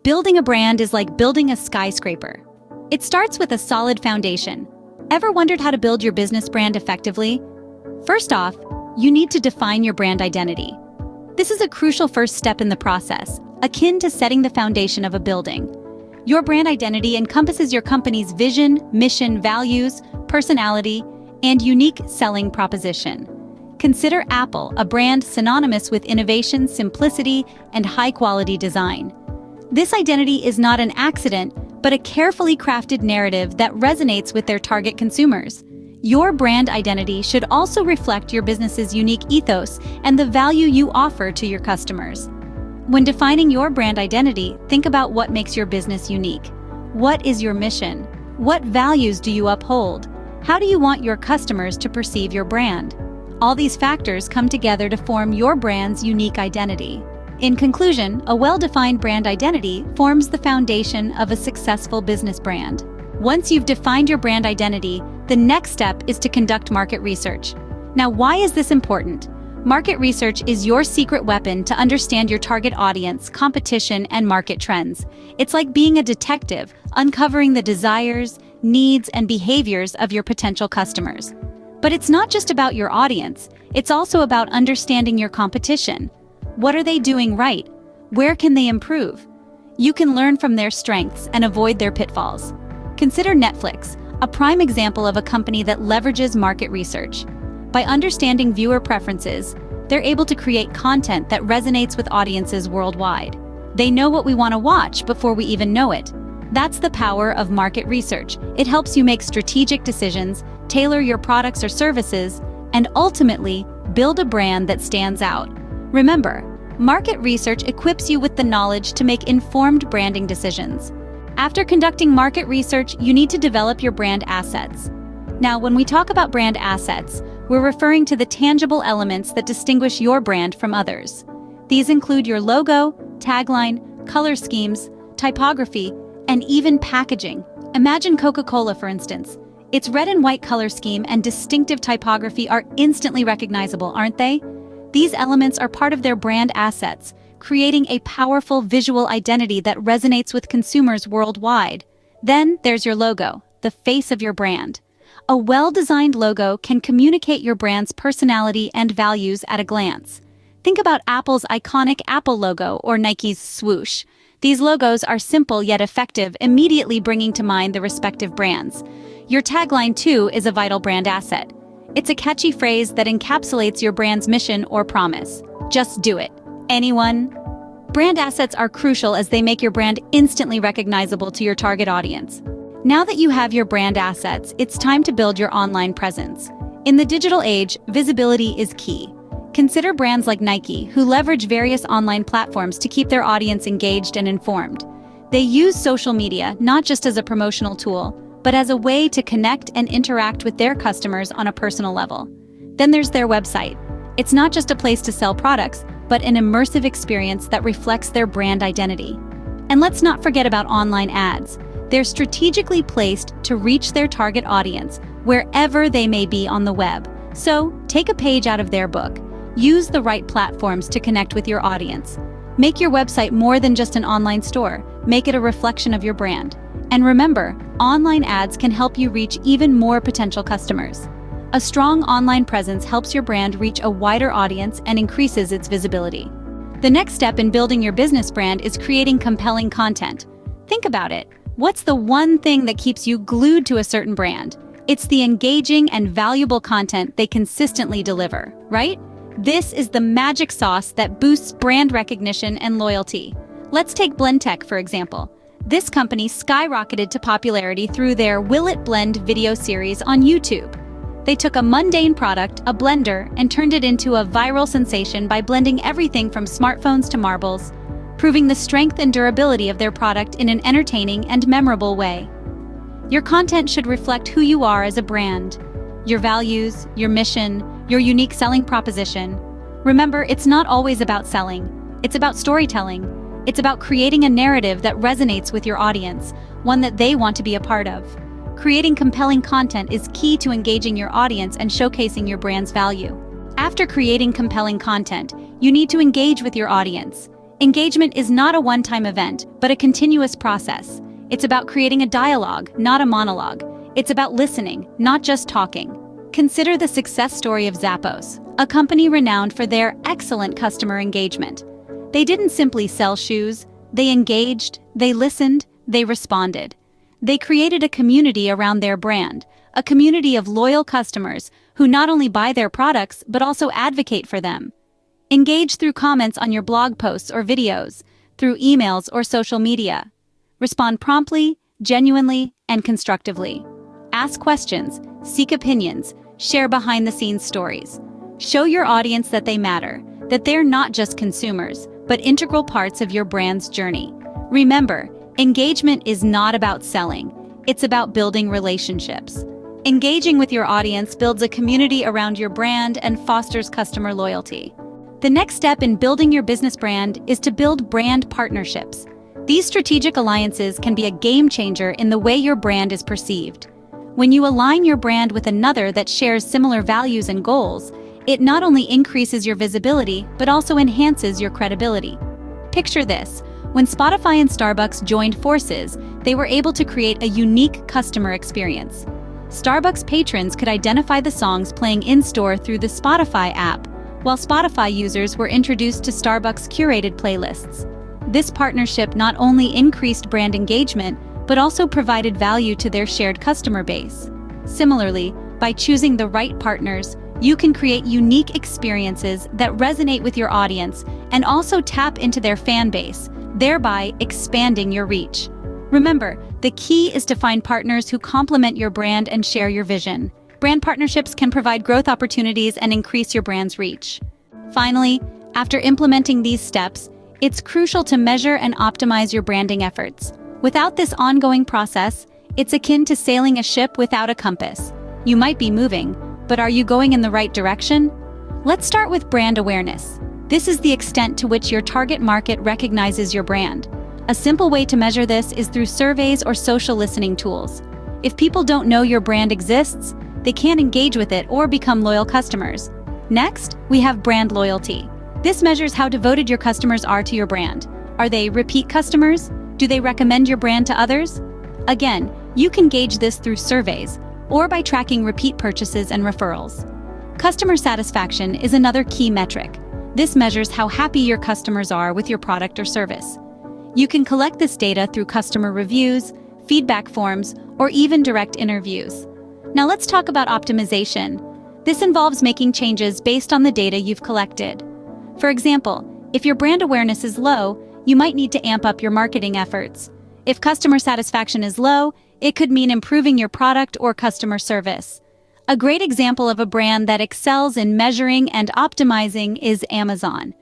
Building a brand is like building a skyscraper. It starts with a solid foundation. Ever wondered how to build your business brand effectively? First off, you need to define your brand identity. This is a crucial first step in the process, akin to setting the foundation of a building. Your brand identity encompasses your company's vision, mission, values, personality, and unique selling proposition. Consider Apple, a brand synonymous with innovation, simplicity, and high-quality design. This identity is not an accident, but a carefully crafted narrative that resonates with their target consumers. Your brand identity should also reflect your business's unique ethos and the value you offer to your customers. When defining your brand identity, think about what makes your business unique. What is your mission? What values do you uphold? How do you want your customers to perceive your brand? All these factors come together to form your brand's unique identity. In conclusion, a well-defined brand identity forms the foundation of a successful business brand. Once you've defined your brand identity, the next step is to conduct market research. Now, why is this important? Market research is your secret weapon to understand your target audience, competition, and market trends. It's like being a detective, uncovering the desires, needs, and behaviors of your potential customers. But it's not just about your audience, it's also about understanding your competition. What are they doing right? Where can they improve? You can learn from their strengths and avoid their pitfalls. Consider Netflix, a prime example of a company that leverages market research. By understanding viewer preferences, they're able to create content that resonates with audiences worldwide. They know what we want to watch before we even know it. That's the power of market research. It helps you make strategic decisions, tailor your products or services, and ultimately build a brand that stands out. Remember, market research equips you with the knowledge to make informed branding decisions. After conducting market research, you need to develop your brand assets. Now, when we talk about brand assets, we're referring to the tangible elements that distinguish your brand from others. These include your logo, tagline, color schemes, typography, and even packaging. Imagine Coca-Cola, for instance. Its red and white color scheme and distinctive typography are instantly recognizable, aren't they? These elements are part of their brand assets, creating a powerful visual identity that resonates with consumers worldwide. Then there's your logo, the face of your brand. A well-designed logo can communicate your brand's personality and values at a glance. Think about Apple's iconic Apple logo or Nike's swoosh. These logos are simple yet effective, immediately bringing to mind the respective brands. Your tagline, too, is a vital brand asset. It's a catchy phrase that encapsulates your brand's mission or promise. Just do it. Anyone? Brand assets are crucial as they make your brand instantly recognizable to your target audience. Now that you have your brand assets, it's time to build your online presence. In the digital age, visibility is key. Consider brands like Nike, who leverage various online platforms to keep their audience engaged and informed. They use social media not just as a promotional tool, but as a way to connect and interact with their customers on a personal level. Then there's their website. It's not just a place to sell products, but an immersive experience that reflects their brand identity. And let's not forget about online ads. They're strategically placed to reach their target audience wherever they may be on the web. So, take a page out of their book. Use the right platforms to connect with your audience. Make your website more than just an online store. Make it a reflection of your brand. And remember, online ads can help you reach even more potential customers. A strong online presence helps your brand reach a wider audience and increases its visibility. The next step in building your business brand is creating compelling content. Think about it. What's the one thing that keeps you glued to a certain brand? It's the engaging and valuable content they consistently deliver, right? This is the magic sauce that boosts brand recognition and loyalty. Let's take Blendtec, for example. This company skyrocketed to popularity through their Will It Blend video series on YouTube. They took a mundane product, a blender, and turned it into a viral sensation by blending everything from smartphones to marbles, proving the strength and durability of their product in an entertaining and memorable way. Your content should reflect who you are as a brand, your values, your mission, your unique selling proposition. Remember, it's not always about selling. It's about storytelling. It's about creating a narrative that resonates with your audience, one that they want to be a part of. Creating compelling content is key to engaging your audience and showcasing your brand's value. After creating compelling content, you need to engage with your audience. Engagement is not a one-time event, but a continuous process. It's about creating a dialogue, not a monologue. It's about listening, not just talking. Consider the success story of Zappos, a company renowned for their excellent customer engagement. They didn't simply sell shoes, they engaged, they listened, they responded. They created a community around their brand, a community of loyal customers who not only buy their products but also advocate for them. Engage through comments on your blog posts or videos, through emails or social media. Respond promptly, genuinely, and constructively. Ask questions, seek opinions, share behind-the-scenes stories. Show your audience that they matter, that they're not just consumers, but integral parts of your brand's journey. Remember, engagement is not about selling, it's about building relationships. Engaging with your audience builds a community around your brand and fosters customer loyalty. The next step in building your business brand is to build brand partnerships. These strategic alliances can be a game changer in the way your brand is perceived. When you align your brand with another that shares similar values and goals, it not only increases your visibility, but also enhances your credibility. Picture this: when Spotify and Starbucks joined forces, they were able to create a unique customer experience. Starbucks patrons could identify the songs playing in-store through the Spotify app, while Spotify users were introduced to Starbucks curated playlists. This partnership not only increased brand engagement, but also provided value to their shared customer base. Similarly, by choosing the right partners, you can create unique experiences that resonate with your audience and also tap into their fan base, thereby expanding your reach. Remember, the key is to find partners who complement your brand and share your vision. Brand partnerships can provide growth opportunities and increase your brand's reach. Finally, after implementing these steps, it's crucial to measure and optimize your branding efforts. Without this ongoing process, it's akin to sailing a ship without a compass. You might be moving, but are you going in the right direction? Let's start with brand awareness. This is the extent to which your target market recognizes your brand. A simple way to measure this is through surveys or social listening tools. If people don't know your brand exists, they can't engage with it or become loyal customers. Next, we have brand loyalty. This measures how devoted your customers are to your brand. Are they repeat customers? Do they recommend your brand to others? Again, you can gauge this through surveys or by tracking repeat purchases and referrals. Customer satisfaction is another key metric. This measures how happy your customers are with your product or service. You can collect this data through customer reviews, feedback forms, or even direct interviews. Now let's talk about optimization. This involves making changes based on the data you've collected. For example, if your brand awareness is low, you might need to amp up your marketing efforts. If customer satisfaction is low, it could mean improving your product or customer service. A great example of a brand that excels in measuring and optimizing is Amazon.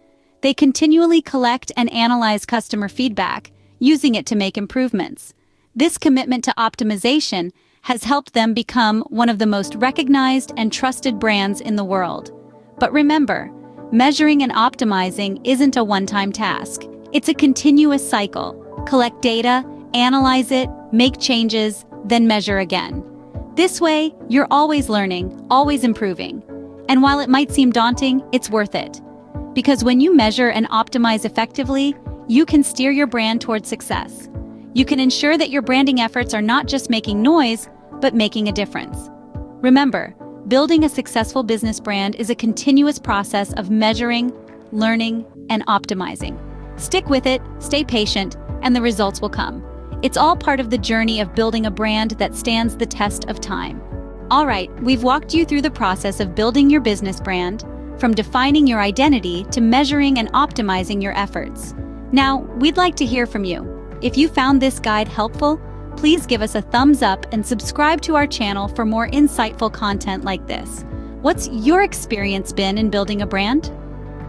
They continually collect and analyze customer feedback, using it to make improvements. This commitment to optimization has helped them become one of the most recognized and trusted brands in the world. But remember, measuring and optimizing isn't a one-time task. It's a continuous cycle. Collect data, analyze it, make changes, then measure again. This way, you're always learning, always improving. And while it might seem daunting, it's worth it. Because when you measure and optimize effectively, you can steer your brand towards success. You can ensure that your branding efforts are not just making noise, but making a difference. Remember, building a successful business brand is a continuous process of measuring, learning, and optimizing. Stick with it, stay patient, and the results will come. It's all part of the journey of building a brand that stands the test of time. All right, we've walked you through the process of building your business brand, from defining your identity to measuring and optimizing your efforts. Now, we'd like to hear from you. If you found this guide helpful, please give us a thumbs up and subscribe to our channel for more insightful content like this. What's your experience been in building a brand?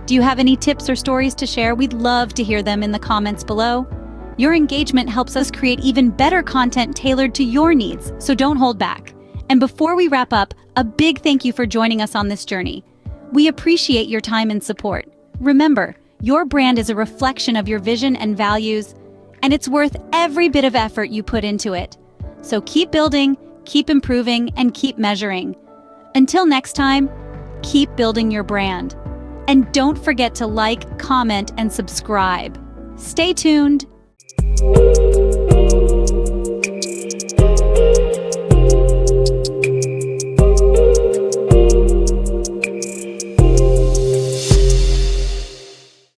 Do you have any tips or stories to share? We'd love to hear them in the comments below. Your engagement helps us create even better content tailored to your needs, so don't hold back. And before we wrap up, a big thank you for joining us on this journey. We appreciate your time and support. Remember, your brand is a reflection of your vision and values, and it's worth every bit of effort you put into it. So keep building, keep improving, and keep measuring. Until next time, keep building your brand. And don't forget to like, comment, and subscribe. Stay tuned.